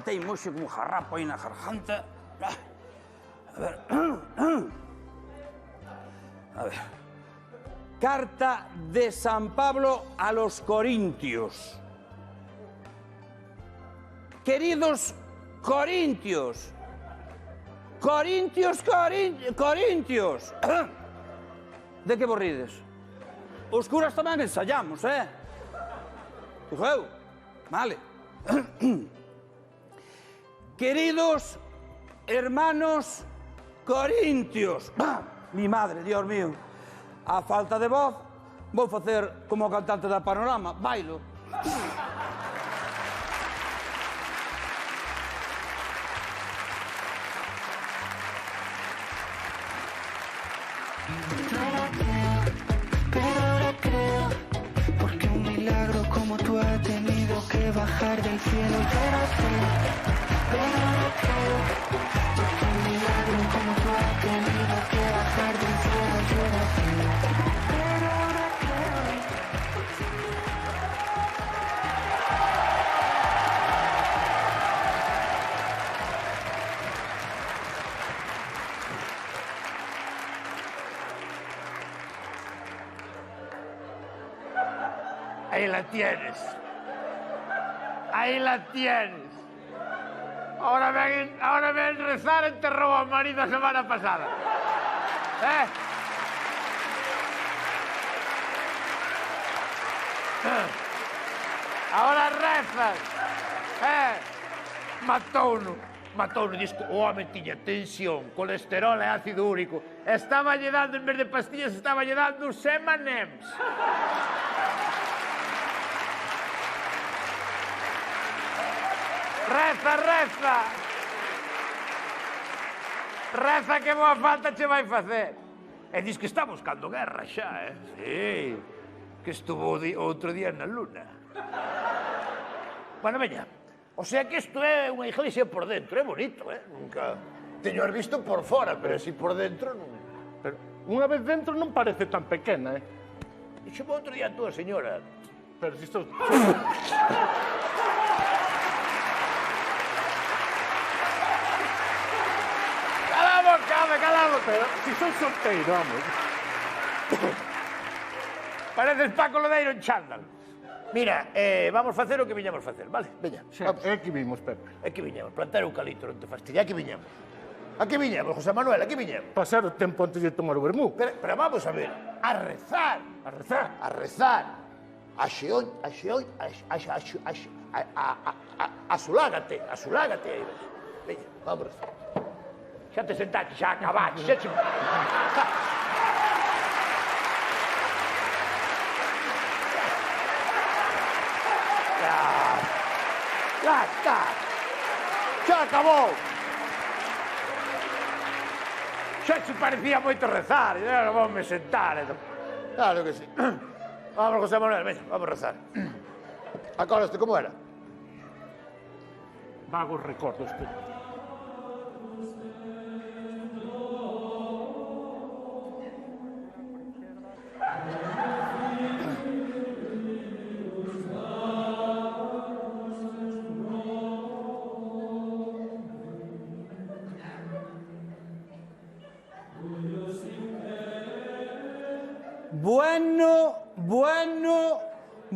teimoxo como jarrapo aí na garganta. A ver. A ver. Carta de San Pablo a los Corintios. Queridos Corintios. Corintios. De que vos rides? Os curas tamén ensayamos, Tujeu, vale. Queridos hermanos corintios. Mi madre, Dios mío. A falta de voz, vou facer como cantante da Panorama. Bailo. Pero ahora creo, porque un milagro como tú ha tenido que bajar del cielo. Pero ahora creo, porque un milagro como tú ha tenido que bajar del cielo. Pero ahora creo. Ahí la tienes. Ahí la tienes. Ahora ven rezar, enterró a marido la semana pasada. Ahora rezas. Matouno, diz que o home tiña tensión, colesterol e ácido úrico. Estaba lle dando, en vez de pastillas, estaba lle dando Semanems. Reza. Reza que boa falta che vai facer. E dis que está buscando guerra xa, Sí, que estuvo outro día na luna. Bueno, veña, o sea que isto é unha iglesia por dentro, é bonito, Nunca teño visto por fora, pero así por dentro non... Pero unha vez dentro non parece tan pequena, Dixo outro día a túa señora. Pero si isto... Cala a boca. Pero si son solteiro, vamos. Pareces Paco Lodeiro en chándal. Mira, vamos facer o que viñamos facer, vale? Veña, vamos. É que vimos, Pepe. É que viñamos, plantar eucalipto, non te fastidia, aquí viñamos. Aquí viñamos, José Manuel, aquí viñamos. Pasar o tempo antes de tomar o vermú. Pero vamos a ver, a rezar. Asulágate. Veña, vamos a rezar. Xa te sentaste, xa acabaste, xa che... Ya está. Xa acabou. Xa se parecía moito rezar, non vamos sentar. Claro que sí. Vamos, José Manuel, veña, vamos a rezar. Acordaste como era? Vagos recordos, tú.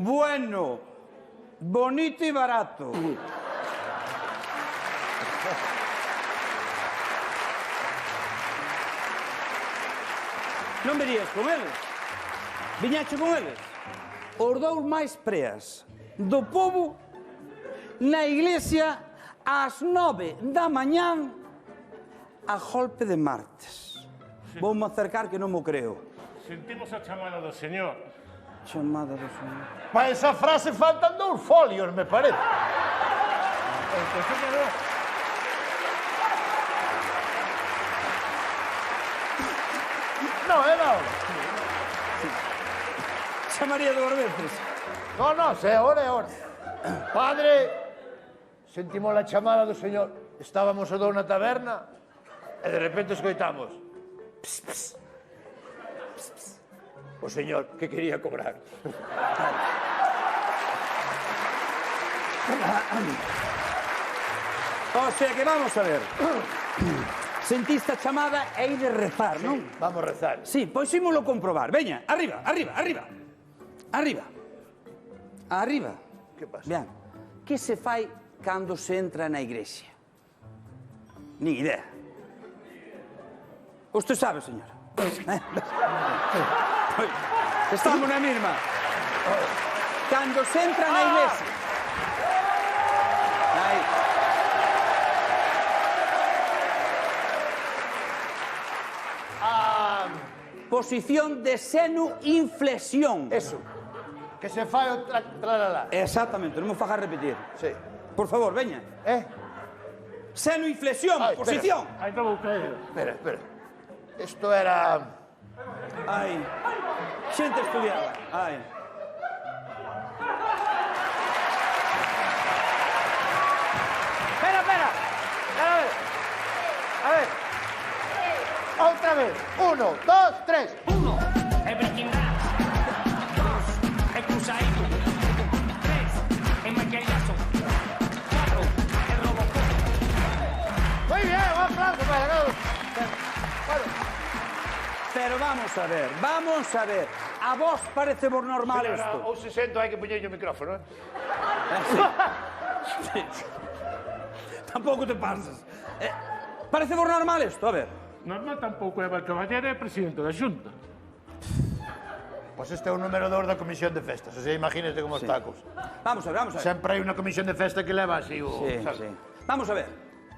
Bueno. Bonito y barato. Non verías con eles? Viñache con eles? Os dous máis preas do pobo na iglesia ás 9 da mañán a golpe de martes. Voume acercar que non mo creo. Sentimos a chamada do Señor. Chamada do Señor. Para esa frase faltan 2 folios, me parece. No, era ahora. Chamaría 2 veces. No, se é hora. Padre, sentimos a chamada do Señor. Estábamos o dou na taberna e de repente escoitamos. Pss, pss. O señor que quería cobrar. O sea que vamos a ver. Sentiste a chamada e ir de rezar, non? Vamos a rezar. Sí, pois ímolo comprobar. Veña, arriba, arriba, arriba. Arriba. Arriba. Que pasa? Vean, que se fai cando se entra na igrexa? Ni idea. Usted sabe, señora. Estamos na mesma. Cando se entra na iglesia. Aí. Posición de seno inflexión. Eso. Que se fai o tralalá. Exactamente, non me faga repetir. Sí. Por favor, veña. Seno inflexión, Ay, espera. posición. Aí non vou caer. Espera, espera. Isto era... Ai, xente estudiada. Ai. Espera, espera. A ver. A ver. Outra vez. 1, 2, 3. 1, è breaking dance. 2, è cruzadito. 3, è maquillazo. 4, è robocop. Muy bien, un aplauso para todos. Bueno, Pero vamos a ver. A vos parece vos normal señora, isto? ou se sento hai que poñer o micrófono, Sí. Tampouco te pasas. Parece vos normal isto? A ver. Normal tampouco é Caballero é presidente da Xunta. Pois este é o número 2 da comisión de festas. O sea, imagínate como está a cousa. Vamos a ver. Sempre hai unha comisión de festa que leva así o... Sí, sabes? sí. Vamos a ver.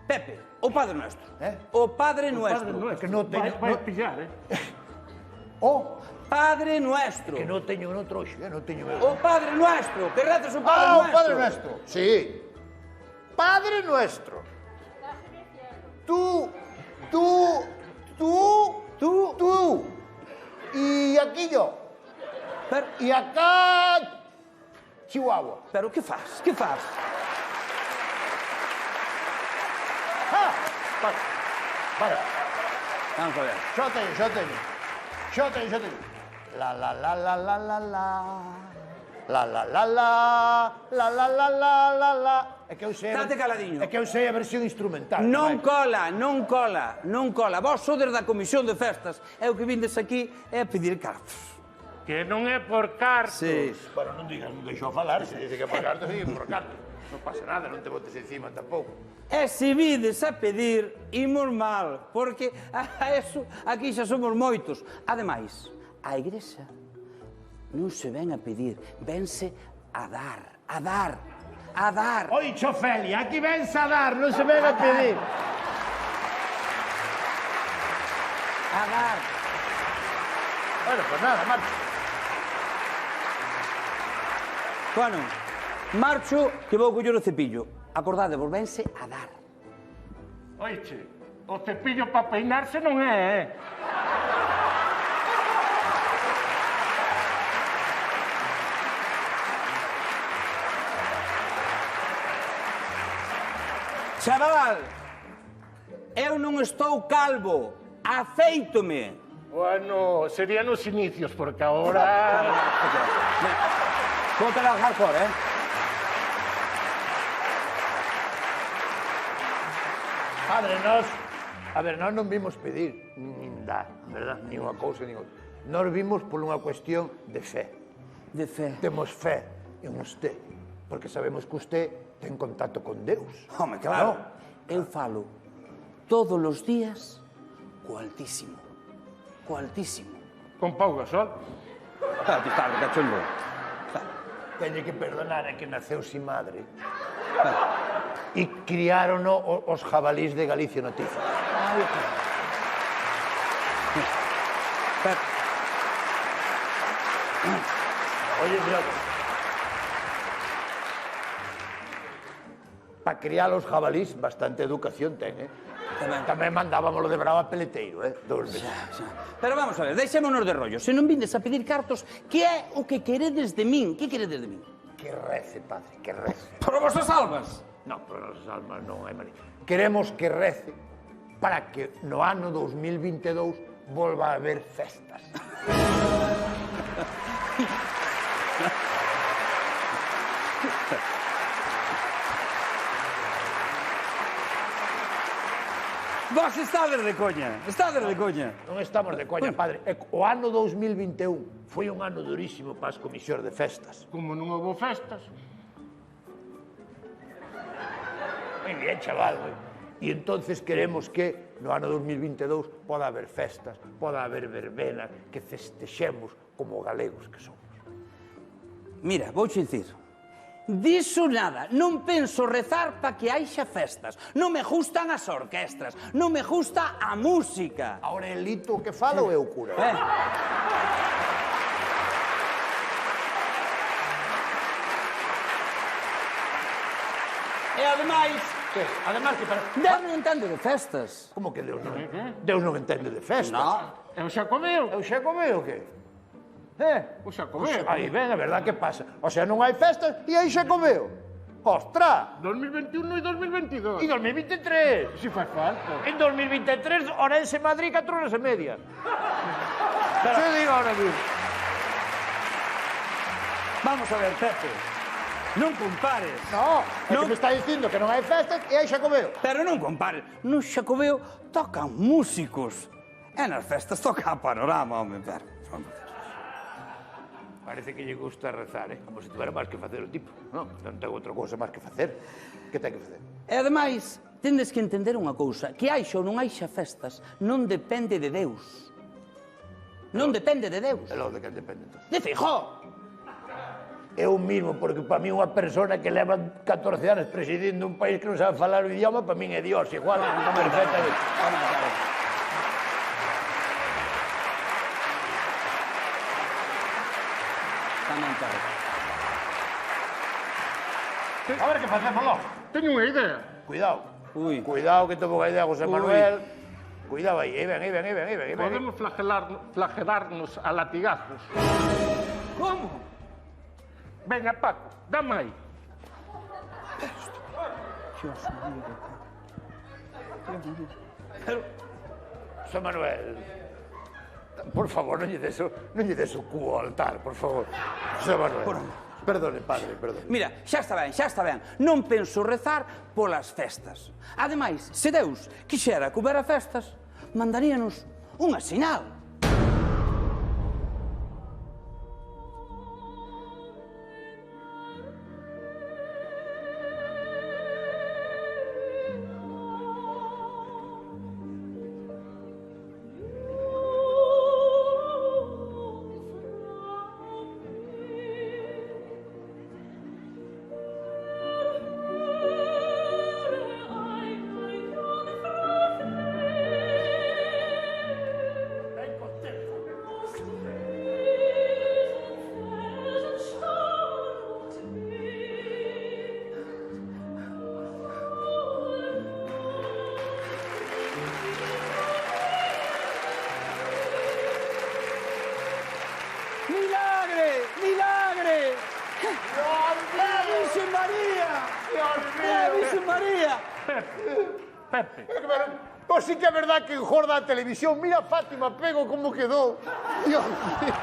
Pepe, o Padre Nuestro. ¿Eh? O Padre Padre Nuestro. nuestro. que non teño- Vai non- pillar, Oh, Padre Nuestro. que non teño no trouxe, non teño meu. O Padre Nuestro. Que rezas o Padre Ah, o Nuestro. Padre Nuestro. Sí. Padre Nuestro. Tú. Y aquí yo. Pero, Y acá... Chihuahua. pero que faz? Que faz? Ah, para. Vamos a ver. Yo teño. La la la la la la la. La la la la. La la la la la la. É que eu sei... Estate caladiño. É que eu sei a versión instrumental. Non vai. cola. Vos sodes da comisión de festas. É o que vindes aquí é a pedir cartos. Que non é por cartos. Sí. Bueno, non digas, non deixo a falar. Se dice que por cartos, sí, por cartos. Non pasa nada, non te botes encima tampouco. E se vides a pedir, imos mal, porque a eso aquí xa somos moitos. Ademais, a igrexa non se ven a pedir, vense a dar. Oi, Chofelia, aquí vense a dar, non se ven a pedir. A dar. Bueno, pues nada, marcha. Bueno, marcho que vou coller o cepillo. Acordade, volvense a dar. Oiche, o cepillo para peinarse non é, Chaval, eu non estou calvo, afeítome. Bueno, serían os inicios, porque agora... Ponte al hardcore, Padre, nós non vimos pedir nin dar, verdad? Nin unha cousa, nin outra. Nós vimos por unha cuestión de fe. De fe. Temos fe en usted, porque sabemos que usted ten contacto con Deus. Home, claro. Eu falo todos os días co Altísimo. Co Altísimo. Con Pau Gasol. Claro, claro, cachondo. Teñe que perdonar é que naceu sin madre. E criárono os jabalís de Galicia Noticias. Pero, Oye, fíjate. Para criar os jabalís, bastante educación ten, Tamén mandábamos de bravo a peleteiro, 2 veces. pero vamos a ver, deixémonos de rollo. Se non vindes a pedir cartos, que é o que queredes de min? Que queredes de min? Que rece, padre, que rece. Por vosas almas. Non, por as almas non hai maní. Queremos que rece para que no ano 2022 volva a haber festas. Vos estades de coña, estades de coña. Non estamos de coña, padre. O ano 2021 foi un ano durísimo para as comisións de festas. Como non houve festas. Moi bien, chaval. E entonces queremos que no ano 2022 poda haber festas, poda haber verbenas, que festexemos como galegos que somos. Mira, vou che dicir, diso nada, non penso rezar para que haixa festas. Non me gustan as orquestras, non me gusta a música. Ahora é Lito o que fala ou é o cura? E ademais, Que? Además que para... Deus non entende de festas. Como que Deus non? Deus non entende de festas. No. Eu xa comeu. Eu xa comeu o que? O xa comeu. Aí ven, a verdad que pasa. O sea, non hai festas e aí xa comeu. Ostras! 2021 e 2022. E 2023? Si faz falta. En 2023, Orense Madrid, 4 horas e media. Te digo ahora mismo. Vamos a ver, Pepe, non compares. No, é Non. que me está dicindo que non hai festas e aí xa comeu. Pero non compares. No Xacobeo tocan músicos. E nas festas toca a panorama, home, pero... Parece que lle gusta rezar, como se tuvera máis que facer o tipo. Non ten outra cousa máis que facer. Que ten que facer? E ademais, tendes que entender unha cousa, que haixa ou non haixa festas non depende de Deus. Non depende de Deus. É logo de que depende, entón. De Feijóo. É o mismo, porque para mí unha persona que leva 14 anos presidindo un país que non sabe falar o idioma, para min é Dios, igual, perfectamente. A ver que facemos logo. Teño unha idea. Cuidado. Ui. Cuidado que tomo unha idea, José Ui. Manuel. Cuidado aí, aí ven. Podemos flagelarnos a latigazos. Como? Venga, Paco, dame aí. Pero, José Manuel, por favor, non lle des o cu ao altar, por favor. José Manuel, perdone, padre, perdone. mira, xa está ben. Non penso rezar polas festas. Ademais, se Deus quixera que houbera festas, mandaríanos unha sinal. ¡Milagre! ¡Virgen María! ¡Virgen María! Pepe. Pois sí que é verdad que engorda a televisión. Mira Fátima Pego como quedou. Dios mío.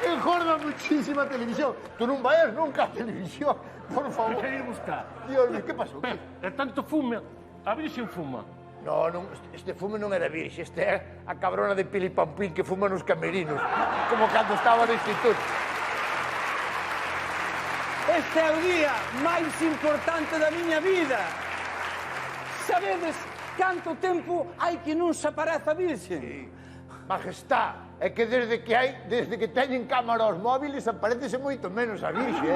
Engorda muchísima televisión. Tú non vayas nunca a televisión, por favor. Deixa ir buscar. Dios mío, que pasou? Pepe, é tanto fume. A virxen fuma. No, non, este fume non é da virxe, este é a cabrona de Pilipampín que fuma nos camerinos, como cando estaba no instituto. Este é o día máis importante da miña vida. Sabedes canto tempo hai que non se aparece a Virxen? Majestá, é que desde que teñen cámara aos móviles aparecese moito menos a virxe,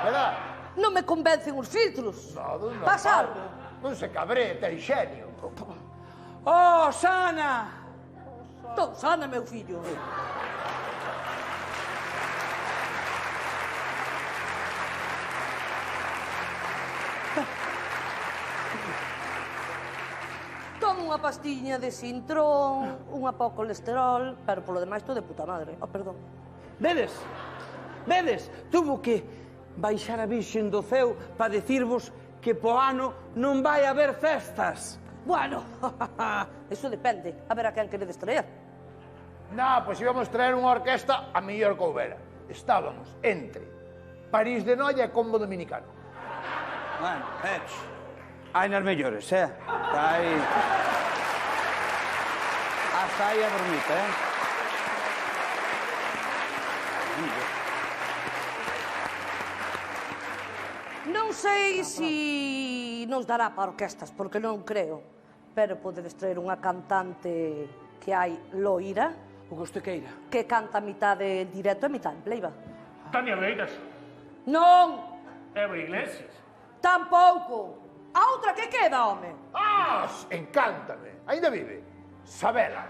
verdad? Non me convencen os filtros. Non, Pasa algo. Non se cabree, ten xenio. Oh, Sana! Estou sana, meu fillo. Tomo unha pastiña de Sintrón, unha pouco colesterol, pero polo demais todo de puta madre. Oh, perdón. Vedes? Vedes? Tuvo que baixar a Virxen do ceo para decirvos que po ano non vai haber festas. Bueno, eso depende. A ver a quen queredes traer. No, pois íbamos traer unha orquesta a mellor que houbera. Estábamos entre París de Noia e Combo Dominicano. Bueno, hai nas mellores, Está aí... Hasta aí a dormita, Non sei se nos dará para orquestas, porque non creo. Pero podedes traer unha cantante que hai loira, O que usted queira. que canta a mitad de directo e a mitad en playback. Tania Beiras. Non, Eva Iglesias. tampouco. A outra que queda, home. Ah, encántame. Ainda vive. Sabela.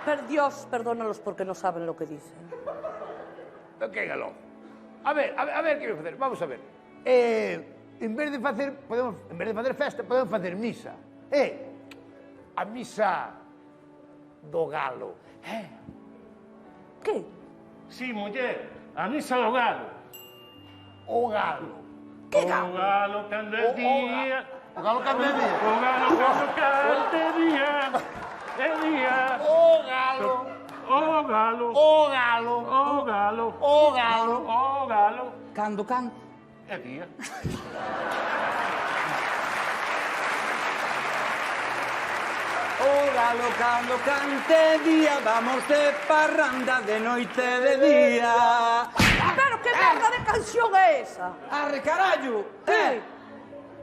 Per Dios, perdónalos porque non saben lo que dicen. Que galón. A ver, que vou facer. Vamos a ver. En vez de facer festa, podemos facer misa. A misa do galo. Que? Sí, muller, a misa do galo. O galo. Que O galo? galo cando é día. O galo cando é día. O galo cando cante día. É día. O galo. O galo. O galo. O galo. O galo. O galo. Cando canto. É día. O galo cando cante día, vamos de parranda de noite e de día. Pero que merda de canción é esa? Arre, carallo! Que?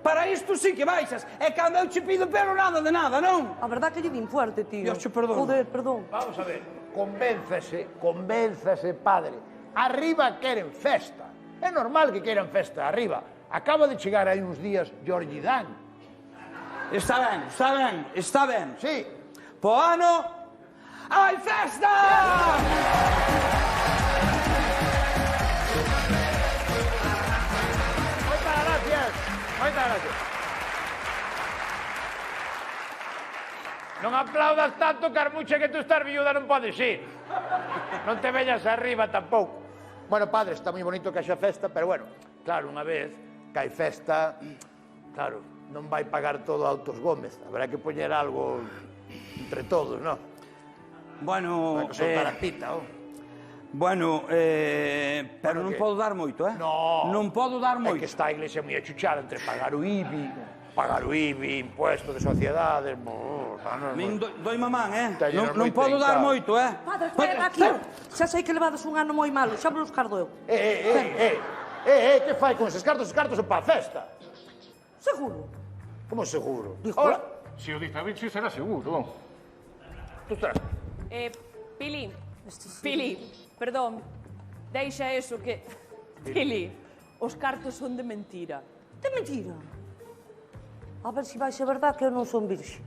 Para isto sí que baixas. E cando eu che pido pero nada de nada, non? A verdad que lle din fuerte, tío. Dios che perdone. Joder, perdón. Vamos a ver. Convénzase, padre. Arriba queren festa. É normal que queran festa arriba. Acaba de chegar aí uns días Georgie Dan. Está ben, está ben, está ben. Sí. Po ano, hai festa! Moitas gracias. Moitas gracias. Non aplaudas tanto, Carmucha, que tú estás viuda non podes ir. Non te veñas arriba tampouco. Bueno, padre, está moi bonito que haxa festa, pero bueno, claro, unha vez que hai festa, claro, non vai pagar todo Autos Gómez. Habrá que poñer algo entre todos, non? Bueno, Para que soltar a pita, oh. Bueno, pero Bueno, non que? podo dar moito, No. Non podo dar É moito. que está a iglesia moi achuchada entre pagar o IBI, impuesto de sociedades... Min doi mamán, Está lleno Non moi podo dar trincado. moito, Padre, espera aquí. Xa sei que levades un ano moi malo, xa me los cardo eu. Que fai con eses cartos? Os cartos son para a festa. Seguro. Como seguro? Dijo. Hola, Se o dice a Vinci será seguro. tú estás... Pili, perdón, deixa eso que... Pili, os cartos son de mentira. De mentira. A ver se vai ser verdad que eu non son virxe.